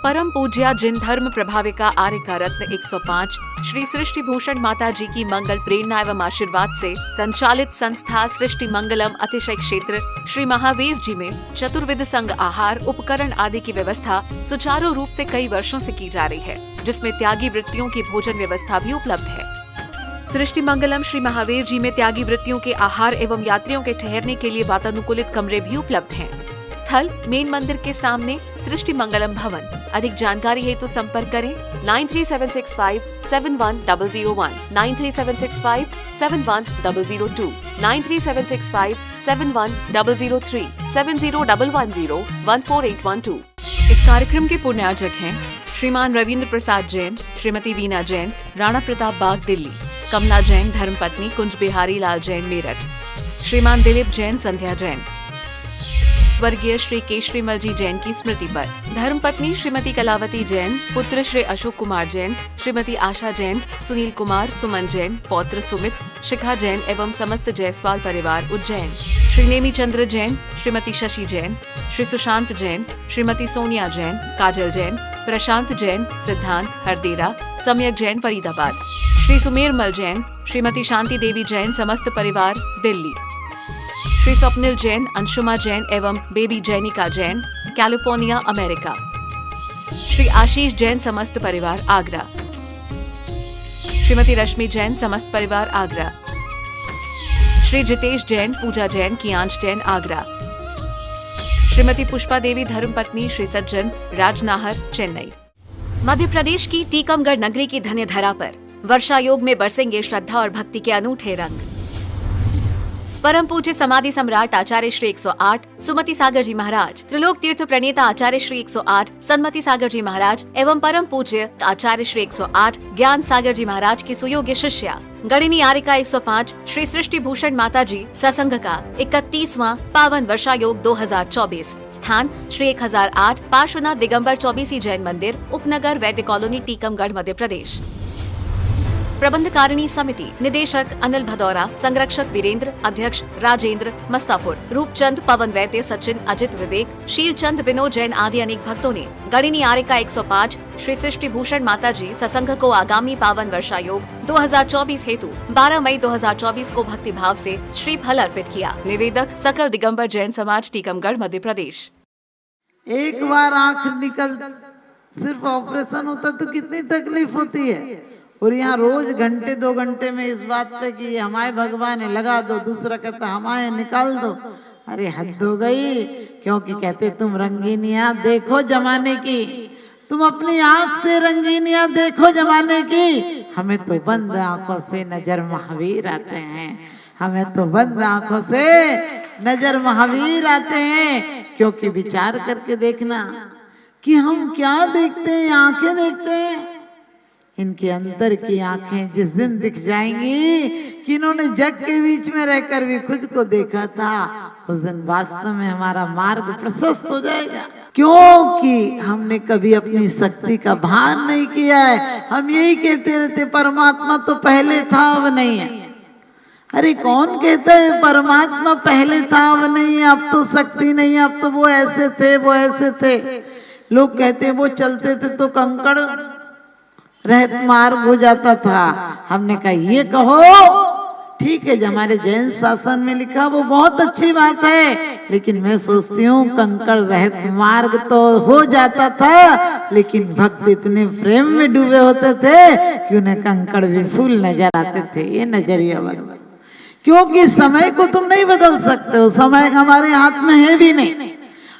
परम पूज्या जिन धर्म प्रभाविका आर्य का रत्न 105 श्री सृष्टि भूषण माता जी की मंगल प्रेरणा एवं आशीर्वाद से संचालित संस्था सृष्टि मंगलम अतिशय क्षेत्र श्री महावीर जी में चतुर्विध संघ आहार उपकरण आदि की व्यवस्था सुचारू रूप से कई वर्षों से की जा रही है, जिसमें त्यागी वृत्तियों की भोजन व्यवस्था भी उपलब्ध है। सृष्टि मंगलम श्री महावीर जी में त्यागी वृत्तियों के आहार एवं यात्रियों के ठहरने के लिए वातानुकूलित कमरे भी उपलब्ध हैं। स्थल मेन मंदिर के सामने सृष्टि मंगलम भवन। अधिक जानकारी हेतु संपर्क करें 9376571001, 9376571002, 9376571003, 7011014812। इस कार्यक्रम के पुण्यार्चक हैं श्रीमान रविंद्र प्रसाद जैन, श्रीमती वीना जैन, राणा प्रताप बाग दिल्ली, कमला जैन धर्मपत्नी, कुंज बिहारी लाल जैन मेरठ, श्रीमान दिलीप जैन, संध्या जैन। स्वर्गीय श्री केशरीमल जी जैन की स्मृति पर धर्मपत्नी श्रीमती कलावती जैन, पुत्र श्री अशोक कुमार जैन, श्रीमती आशा जैन, सुनील कुमार, सुमन जैन, पौत्र सुमित, शिखा जैन एवं समस्त जायसवाल परिवार उज्जैन। श्री नेमी चंद्र जैन, श्रीमती शशि जैन, श्री सुशांत जैन, श्रीमती सोनिया जैन, काजल जैन, प्रशांत जैन, सिद्धांत हरदेरा, सम्यक जैन फरीदाबाद, श्री सुमेरमल जैन, श्रीमती शांति देवी जैन, समस्त परिवार दिल्ली, श्री स्वप्निल जैन, अंशुमा जैन एवं baby Jainika Jain, California, America, Shri Ashish Jain, समस्त परिवार आगरा, श्रीमती रश्मि जैन, समस्त परिवार आगरा, श्री जितेश जैन, पूजा जैन, कियांश जैन, आगरा, श्रीमती पुष्पा देवी धर्मपत्नी, श्री सज्जन, राजनाहर, चेन्नई। मध्य प्रदेश की टीकमगढ़ नगरी की धन्य धरा पर वर्षा योग में बरसेंगे श्रद्धा और भक्ति के अनूठे रंग। परम पूज्य समाधि सम्राट आचार्य श्री 108 सुमति सागर जी महाराज, त्रिलोक तीर्थ प्रणेता आचार्य श्री 108 सन्मति सागर जी महाराज एवं परम पूज्य आचार्य श्री 108 ज्ञान सागर जी महाराज की सुयोग्य शिष्या गणिनी आरिका 105 श्री सृष्टि भूषण माता जी ससंघ का 31वां पावन वर्षा योग 2024। स्थान श्री 1008 पार्श्वनाथ दिगंबर चौबीसी जैन मंदिर, उपनगर, वैद्य कॉलोनी, टीकमगढ़, मध्य प्रदेश। प्रबंधकारिणी समिति निदेशक अनिल भदौरा, संरक्षक वीरेंद्र, अध्यक्ष राजेंद्र मस्तापुर, रूपचंद, पवन वैद्य, सचिन, अजित, विवेक, शीलचंद, विनोद जैन आदि अनेक भक्तों ने गणिनी आरिका 105 श्री सृष्टि भूषण माता जी ससंघ को आगामी पावन वर्षा योग 2024 हेतु 12 मई 2024 को भक्ति भाव से श्रीफल अर्पित किया। निवेदक सकल दिगंबर जैन समाज, टीकमगढ़, मध्य प्रदेश। एक बार आंख निकल सिर्फ ऑपरेशन होता तो कितनी तकलीफ होती है, और यहाँ रोज घंटे 2 घंटे में इस बात पे कि हमारे भगवान है लगा दो, दूसरा कहता हमारे निकाल दो। अरे हद हो गई। क्योंकि कहते तुम रंगीनियां देखो जमाने की, तुम अपनी आंख से रंगीनियां देखो जमाने की। हमें तो बंद आंखों से नजर महावीर आते हैं, हमें तो बंद आंखों से नजर महावीर आते हैं। क्योंकि विचार करके देखना कि हम क्या देखते हैं, आंखें देखते हैं। इनके अंदर की आंखें जिस दिन दिख जाएंगी कि इन्होंने जग के बीच में रहकर भी खुद को देखा था, उस दिन वास्तव में हमारा मार्ग प्रशस्त हो जाएगा। क्योंकि हमने कभी अपनी शक्ति का भान नहीं किया है। हम यही कहते रहते परमात्मा तो पहले था अब नहीं है। अरे कौन कहता है परमात्मा पहले था अब नहीं है, अब तो शक्ति नहीं है, अब तो वो ऐसे थे वो ऐसे थे। लोग कहते वो चलते थे तो कंकड़ रहत मार्ग हो जाता था। हमने कहा ये कहो ठीक है, जो हमारे जैन शासन में लिखा वो बहुत अच्छी बात है, लेकिन मैं सोचती हूँ कंकड़ रहित मार्ग तो हो जाता था, लेकिन भक्त इतने प्रेम में डूबे होते थे कि उन्हें कंकड़ भी फूल नजर आते थे। ये नजरिया बदल, क्योंकि समय को तुम नहीं बदल सकते हो, समय हमारे हाथ में है भी नहीं।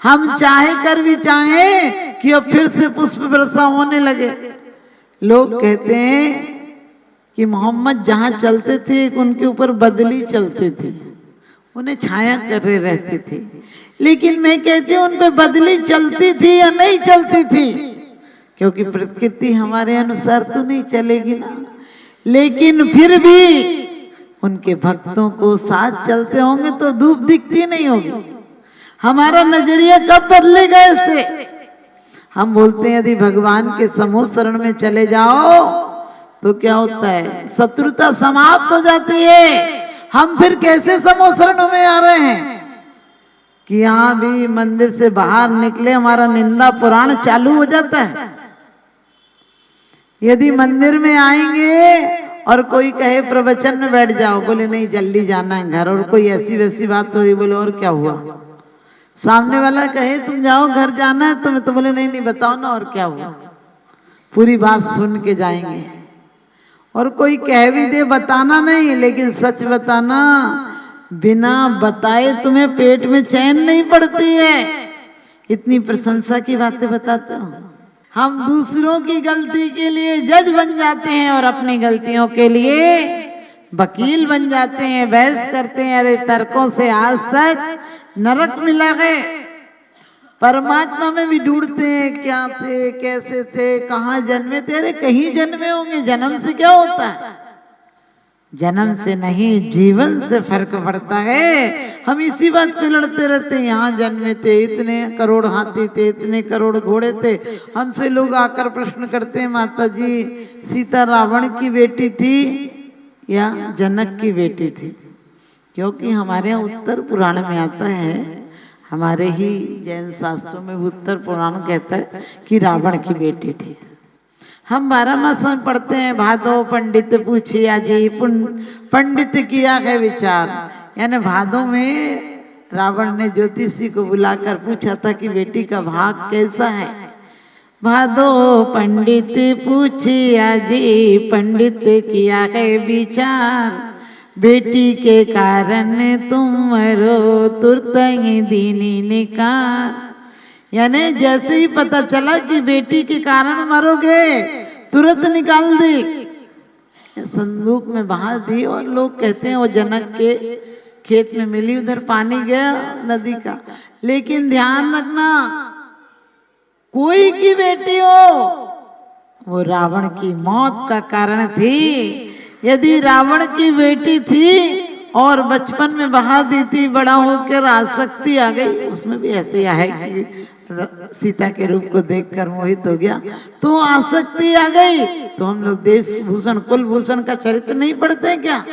हम चाहे कर भी चाहे कि अब फिर से पुष्प वर्षा होने लगे। लोग कहते हैं कि मोहम्मद जहां चलते थे उनके ऊपर बदली चलती थी, उन्हें छाया करे रहती थी। लेकिन मैं कहती हूँ उन पे बदली चलती थी या नहीं चलती थी, क्योंकि प्रकृति हमारे अनुसार तो नहीं चलेगी ना। लेकिन फिर भी उनके भक्तों को साथ चलते होंगे तो धूप दिखती नहीं होगी। हमारा नजरिया कब बदलेगा इससे? हम बोलते हैं यदि भगवान के समूह शरण में चले जाओ तो क्या होता है, शत्रुता समाप्त हो जाती है। हम फिर कैसे समूह शरण में आ रहे हैं? कि यहाँ भी मंदिर से बाहर निकले हमारा निंदा पुराण चालू हो जाता है। यदि मंदिर में आएंगे और कोई कहे प्रवचन में बैठ जाओ, बोले नहीं जल्दी जाना है घर, और कोई ऐसी वैसी बात हो रही, बोले और क्या हुआ। सामने वाला कहे तुम जाओ घर जाना है तुम्हें, तो बोले नहीं नहीं बताओ ना और क्या हुआ, पूरी बात सुन के जाएंगे। और कोई कह भी दे बताना नहीं, लेकिन सच बताना, बिना बताए तुम्हें पेट में चैन नहीं पड़ती है। इतनी प्रशंसा की बातें बताते हो। हम दूसरों की गलती के लिए जज बन जाते हैं और अपनी गलतियों के लिए वकील बन जाते हैं, बहस करते हैं। अरे तर्कों से आज तक नरक मिला है। परमात्मा में भी ढूंढते हैं क्या थे, कैसे थे, कहाँ जन्मे थे। अरे कहीं जन्मे होंगे, जन्म से क्या होता है, जन्म से नहीं जीवन से फर्क पड़ता है। हम इसी बात पे लड़ते रहते हैं, यहाँ जन्मे थे, इतने करोड़ हाथी थे, इतने करोड़ घोड़े थे। हमसे लोग आकर प्रश्न करते हैं माता जी सीता रावण की बेटी थी या जनक की बेटी थी? क्योंकि हमारे यहाँ उत्तर पुराण में आता है, हमारे ही जैन शास्त्रों में उत्तर पुराण कहता है कि रावण की बेटी थी। हम 12 मास में पढ़ते हैं, भादो पंडित पूछिया जी पंडित किया है विचार। यानी भादो में रावण ने ज्योतिषी को बुलाकर पूछा था कि बेटी का भाग कैसा है। भादो पंडित पूछिया जी पंडित किया है विचार, बेटी के कारण तुम रो तुरत ही दीनी निकार। यानी जैसे ही पता चला कि बेटी के कारण मरोगे, तुरंत निकाल दी, संदूक में बहा दी। और लोग कहते हैं वो जनक के खेत में मिली, उधर पानी गया नदी का। लेकिन ध्यान रखना, कोई की बेटी हो वो रावण की मौत का कारण थी। यदि रावण की बेटी थी और बचपन में बहा दी थी, बड़ा होकर आसक्ति आ गई, उसमें भी ऐसे है कि सीता के रूप को देखकर मोहित हो गया तो आसक्ति आ गई। तो हम लोग देश भूषण कुलभूषण का चरित्र नहीं पढ़ते क्या?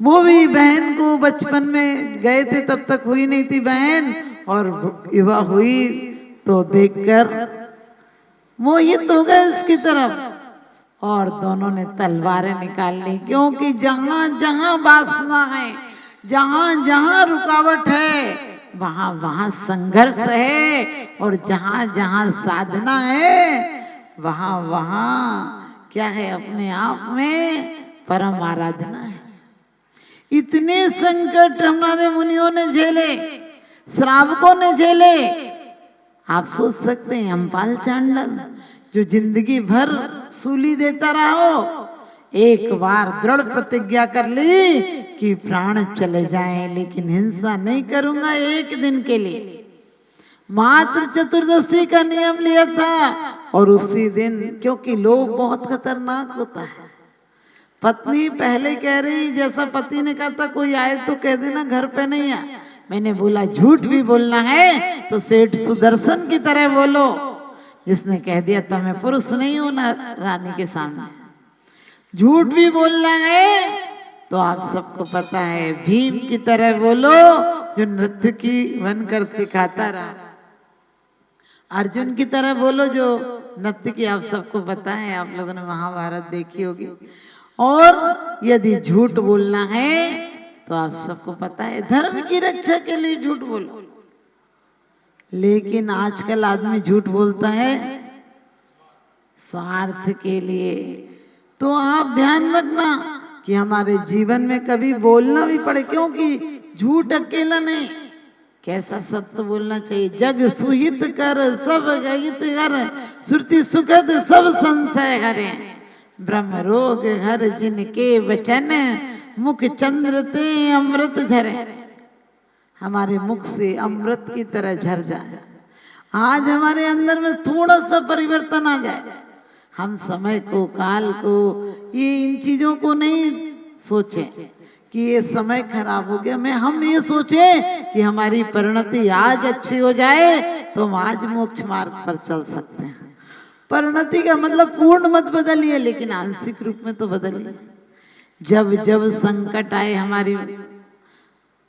वो भी बहन को बचपन में गए थे, तब तक हुई नहीं थी बहन, और युवा हुई तो देखकर मोहित हो गए इसकी तरफ, और दोनों ने तलवारें निकाल ली। क्योंकि जहां जहां वासना है, जहां जहां रुकावट है, वहां वहां संघर्ष है, और जहां जहां साधना है, वहां वहां क्या है, अपने आप में परम आराधना है। इतने संकट हमारे मुनियों ने झेले, श्रावकों ने झेले। आप सोच सकते हैं अम्पाल चांडल जो जिंदगी भर सूली देता रहो, एक बार दृढ़ प्रतिज्ञा कर ली कि प्राण चले जाएं लेकिन हिंसा नहीं करूंगा एक दिन के लिए। मात्र चतुर्दशी का नियम लिया था, और उसी दिन, क्योंकि लोभ बहुत खतरनाक होता है। पत्नी पहले कह रही, जैसा पति ने कहा था कोई आए तो कह देना घर पे नहीं आ। मैंने बोला झूठ भी बोलना है तो सेठ सुदर्शन की तरह बोलो, जिसने कह दिया था मैं पुरुष नहीं हूं ना रानी के सामने। झूठ भी बोलना है तो आप सबको पता है भीम की तरह बोलो, जो नृत्य की बनकर सिखाता रहा। अर्जुन की तरह बोलो, जो नृत्य की आप सबको पता है, आप लोगों ने महाभारत देखी होगी। और यदि झूठ बोलना है तो आप सबको पता है धर्म की रक्षा के लिए झूठ बोलो। लेकिन आजकल आदमी झूठ बोलता है स्वार्थ के लिए। तो आप ध्यान रखना कि हमारे जीवन में कभी बोलना भी पड़े, क्योंकि झूठ अकेला नहीं, कैसा सत्य बोलना चाहिए। जग सुहित कर सब गहित कर, श्रुति सुखद सब संशय हरे, ब्रह्म रोग हर जिनके वचन, मुख चंद्र ते अमृत झरे। हमारे मुख से अमृत की तरह झर जाए। आज हमारे अंदर में थोड़ा सा परिवर्तन आ जाए, हम समय को, काल को, ये इन चीजों को नहीं सोचें कि ये समय खराब हो गया। हम ये सोचें कि हमारी परिणति आज अच्छी हो जाए तो हम आज मोक्ष मार्ग पर चल सकते हैं। परिणति का मतलब पूर्ण मत बदलिए, लेकिन आंशिक रूप में तो बदलिए। जब जब संकट आए हमारी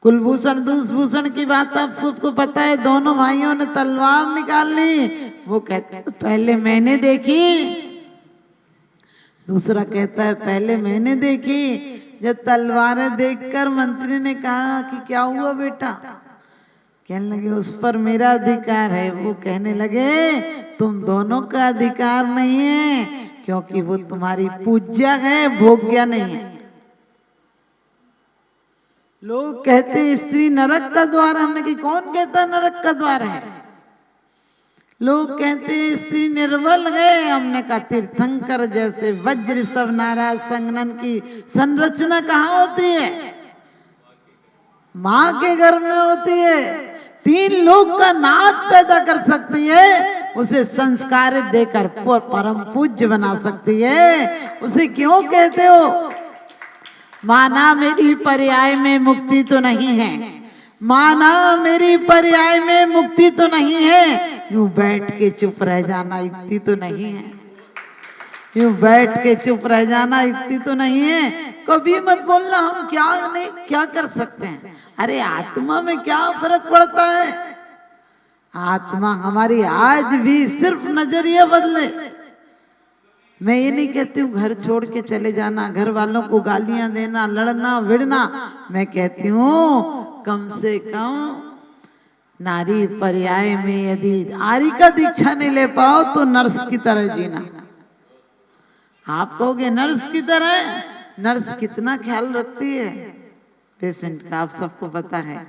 कुलभूषण दूषभूषण की बात आप सबको पता है, दोनों भाइयों ने तलवार निकाल ली। वो कहता है पहले मैंने देखी, दूसरा कहता है पहले मैंने देखी। जब तलवारें देखकर मंत्री ने कहा कि क्या हुआ बेटा, कहने लगे उस पर मेरा अधिकार है। वो कहने लगे तुम दोनों का अधिकार नहीं है, क्योंकि वो तुम्हारी पूज्या है, भोग्या नहीं है। लोग कहते हैं स्त्री नरक का द्वार, हमने कि कौन कहता नरक का द्वार है। लोग कहते हैं स्त्री निर्बल है, हमने कहा तीर्थंकर जैसे वज्र सब नाराज संगनन की संरचना कहाँ होती है? माँ के घर में होती है। 3 लोग का नाथ पैदा कर सकती है, उसे संस्कारित देकर परम पूज्य बना सकती है। उसे क्यों कहते हो माना मेरी पर्याय में मुक्ति तो नहीं है, माना मेरी पर्याय में मुक्ति तो नहीं है। यूं बैठ के चुप रह जाना युक्ति तो नहीं है, यूं बैठ के चुप रह जाना युक्ति तो नहीं है। कभी मत बोलना हम क्या कर सकते हैं। अरे आत्मा में क्या फर्क पड़ता है? आत्मा हमारी आज भी सिर्फ नजरिया बदले। मैं ये नहीं कहती हूँ घर छोड़ के चले जाना, घर वालों को गालियां देना, लड़ना भिड़ना। मैं कहती हूँ कम से कम नारी पर्याय में यदि आर्य का दीक्षा नहीं ले पाओ तो नर्स की तरह जीना। आप कहोगे नर्स की तरह, नर्स कितना ख्याल रखती है पेशेंट का, आप सबको पता है।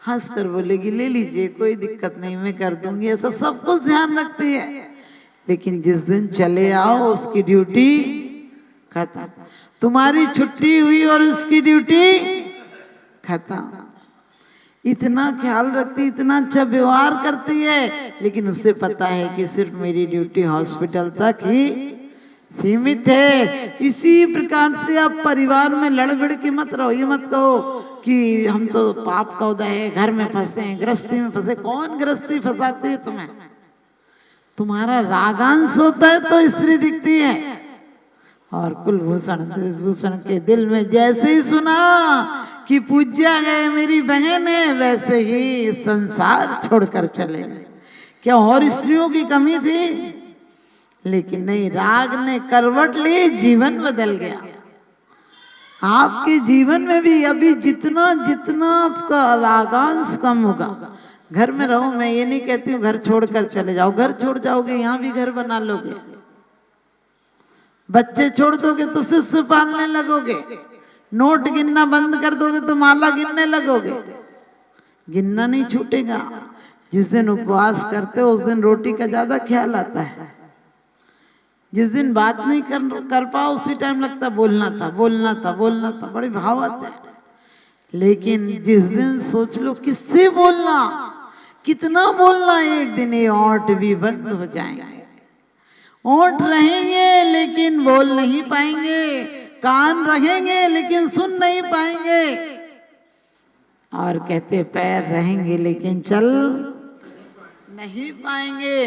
हंस कर बोलेगी ले लीजिए कोई दिक्कत नहीं मैं कर दूंगी, ऐसा सब कुछ ध्यान रखती है। लेकिन जिस दिन चले आओ उसकी ड्यूटी खत्म, तुम्हारी छुट्टी हुई और उसकी ड्यूटी खत्म। इतना ख्याल रखती, इतना अच्छा व्यवहार करती है, लेकिन उसे पता है कि सिर्फ मेरी ड्यूटी हॉस्पिटल तक ही सीमित है। इसी प्रकार से आप परिवार में लड़ भिड़ के मत रहो। ये मत कहो कि हम तो पाप का उदय है, घर में फंसे हैं, गृहस्थी में फंसे। कौन गृहस्थी फंसाती है तुम्हें? तुम्हारा रागांश होता है तो स्त्री दिखती है। और कुलभूषण भूषण के दिल में जैसे ही सुना कि पूज्या है मेरी बहन है, वैसे ही संसार छोड़कर चले गए। क्या और स्त्रियों की कमी थी? लेकिन नहीं, राग ने करवट ली, जीवन बदल गया। आपके जीवन में भी अभी जितना जितना आपका रागांश कम होगा, घर में रहो। मैं ये नहीं कहती हूँ घर छोड़कर चले जाओ, घर छोड़ जाओगे यहाँ भी घर बना लोगे। बच्चे छोड़ दोगे तो शिष्य पालने लगोगे, नोट गिनना बंद कर दोगे तो माला गिनने लगोगे। गिनना नहीं छूटेगा। जिस दिन उपवास करते हो उस दिन रोटी का ज्यादा ख्याल आता है। जिस दिन बात नहीं कर पाओ उसी टाइम लगता बोलना था बोलना था बोलना था, बड़े भाव आते हैं। लेकिन जिस दिन सोच लो किससे बोलना, कितना बोलना, एक दिन ये ओंठ भी बंद हो जाएंगे। ओंठ रहेंगे लेकिन बोल नहीं पाएंगे, कान रहेंगे लेकिन सुन नहीं पाएंगे, और कहते पैर रहेंगे लेकिन चल नहीं पाएंगे।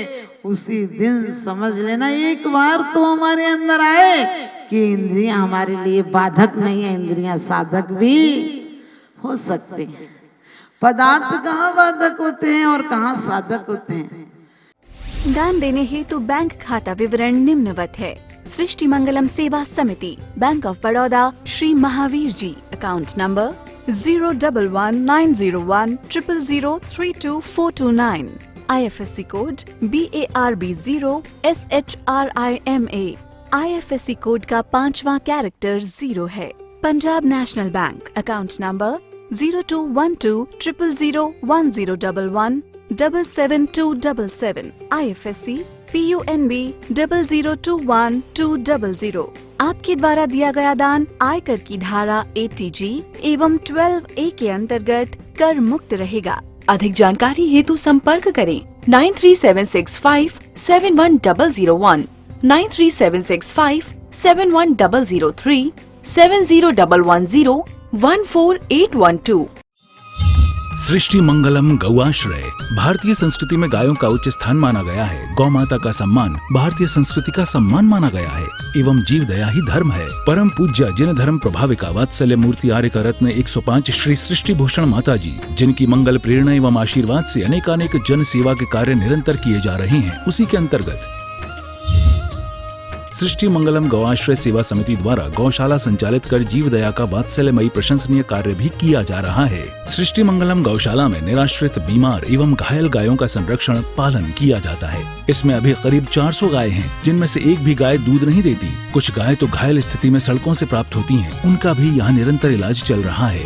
उसी दिन समझ लेना एक बार तो हमारे अंदर आए कि इंद्रियां हमारे लिए बाधक नहीं है, इंद्रियां साधक भी हो सकते हैं। पदार्थ कहाँ बाधक होते हैं और कहाँ साधक होते हैं। दान देने हेतु बैंक खाता विवरण निम्नवत है। सृष्टि Mangalam Seva Samiti, Bank of Baroda, Shri Mahaveer ji, account number 011901000324229, IFSC code BARB0 SHRIMA, IFSC code का 5वां कैरेक्टर 0 है। Punjab National Bank, account number 0212000111 77277, IFSC PUNB 0021200। आपके द्वारा दिया गया दान आयकर की धारा 80G एवं 12A के अंतर्गत कर मुक्त रहेगा। अधिक जानकारी हेतु संपर्क करें 9376571001, 9376571003, 70110148112। सृष्टि मंगलम गौआश्रय। भारतीय संस्कृति में गायों का उच्च स्थान माना गया है। गौ माता का सम्मान भारतीय संस्कृति का सम्मान माना गया है एवं जीव दया ही धर्म है। परम पूज्य जिन धर्म प्रभाविका वात्सल्य मूर्ति आर्य का रत्न 105 श्री सृष्टि भूषण माता जी, जिनकी मंगल प्रेरणा एवं आशीर्वाद से अनेकानेक जन सेवा के कार्य निरंतर किए जा रहे हैं, उसी के अंतर्गत सृष्टि मंगलम गौआश्रय सेवा समिति द्वारा गौशाला संचालित कर जीव दया का वात्सल्यमयी प्रशंसनीय कार्य भी किया जा रहा है। सृष्टि मंगलम गौशाला में निराश्रित, बीमार एवं घायल गायों का संरक्षण पालन किया जाता है। इसमें अभी करीब 400 गायें हैं, जिनमें से एक भी गाय दूध नहीं देती। कुछ गायें तो घायल स्थिति में सड़कों से प्राप्त होती हैं, उनका भी यहाँ निरंतर इलाज चल रहा है।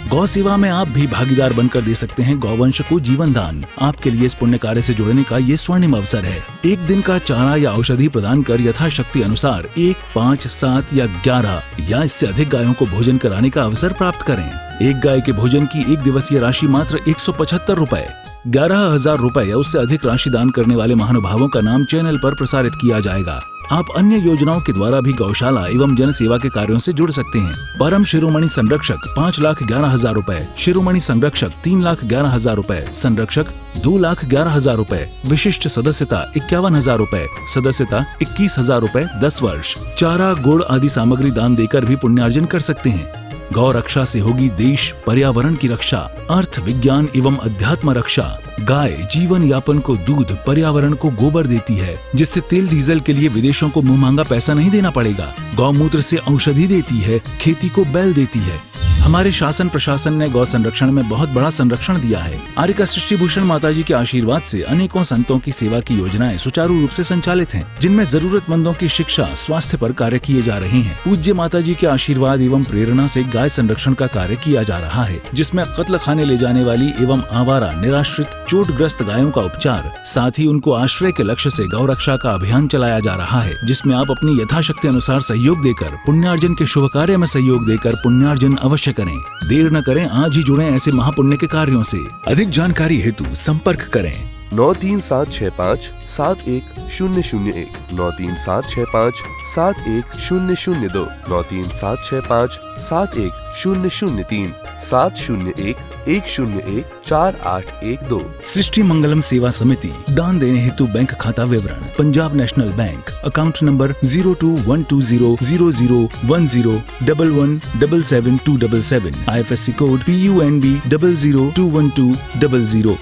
गौ सेवा में आप भी भागीदार बनकर दे सकते हैं गौवंश को जीवन दान। आपके लिए इस पुण्य कार्य से जुड़ने का ये स्वर्णिम अवसर है। एक दिन का चारा या औषधि प्रदान कर यथाशक्ति अनुसार 1, 5, 7 या 11 या इससे अधिक गायों को भोजन कराने का अवसर प्राप्त करें। एक गाय के भोजन की 1 दिवसीय राशि मात्र 175 रुपए। 11,000 रुपए या उससे अधिक राशि दान करने वाले महानुभावों का नाम चैनल पर प्रसारित किया जाएगा। आप अन्य योजनाओं के द्वारा भी गौशाला एवं जन सेवा के कार्यों से जुड़ सकते हैं। परम शिरोमणि संरक्षक 5,11,000 रुपए, शिरोमणि संरक्षक 3,11,000 रुपए, संरक्षक 2,11,000 रुपए, विशिष्ट सदस्यता 51,000 रुपए, सदस्यता 21,000 रुपए 10 वर्ष। चारा, गुड़ आदि सामग्री दान देकर भी पुण्यार्जन कर सकते हैं। गौ रक्षा से होगी देश पर्यावरण की रक्षा, अर्थ विज्ञान एवं अध्यात्म रक्षा। गाय जीवन यापन को दूध, पर्यावरण को गोबर देती है, जिससे तेल डीजल के लिए विदेशों को मुंह मांगा पैसा नहीं देना पड़ेगा। गौमूत्र से औषधि देती है, खेती को बैल देती है। हमारे शासन प्रशासन ने गौ संरक्षण में बहुत बड़ा संरक्षण दिया है। आर्य का सृष्टि भूषण माता जी के आशीर्वाद से अनेकों संतों की सेवा की योजनाएं सुचारू रूप से संचालित हैं, जिनमें जरूरतमंदों की शिक्षा, स्वास्थ्य पर कार्य किए जा रहे हैं। पूज्य माता जी के आशीर्वाद एवं प्रेरणा से गाय संरक्षण का कार्य किया जा रहा है, जिसमें कत्ल खाने ले जाने वाली एवं आवारा, निराश्रित, चोटग्रस्त गायों का उपचार, साथ ही उनको आश्रय के लक्ष्य से गौ रक्षा का अभियान चलाया जा रहा है, जिसमें आप अपनी यथाशक्ति अनुसार सहयोग देकर पुण्यार्जन के शुभ कार्य में सहयोग देकर पुण्यार्जन अवश्य करें। देर न करें, आज ही जुड़ें ऐसे महापुण्य के कार्यों से। अधिक जानकारी हेतु संपर्क करें 9376571001, 9376571002, 9376571003, 701-101-4812। सृष्टि मंगलम सेवा समिति। दान देने हेतु बैंक खाता विवरण: Punjab National Bank, account number 0212001011777277, IFSC code PUNB 0021200।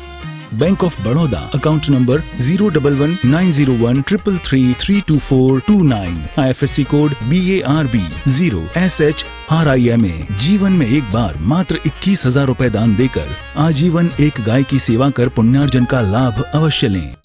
Bank of Baroda, account number 0119013332429, IFSC code BARB 0SHRIMA। जीवन में एक बार मात्र 21,000 रुपए दान देकर आजीवन एक गाय की सेवा कर पुण्यार्जन का लाभ अवश्य लें।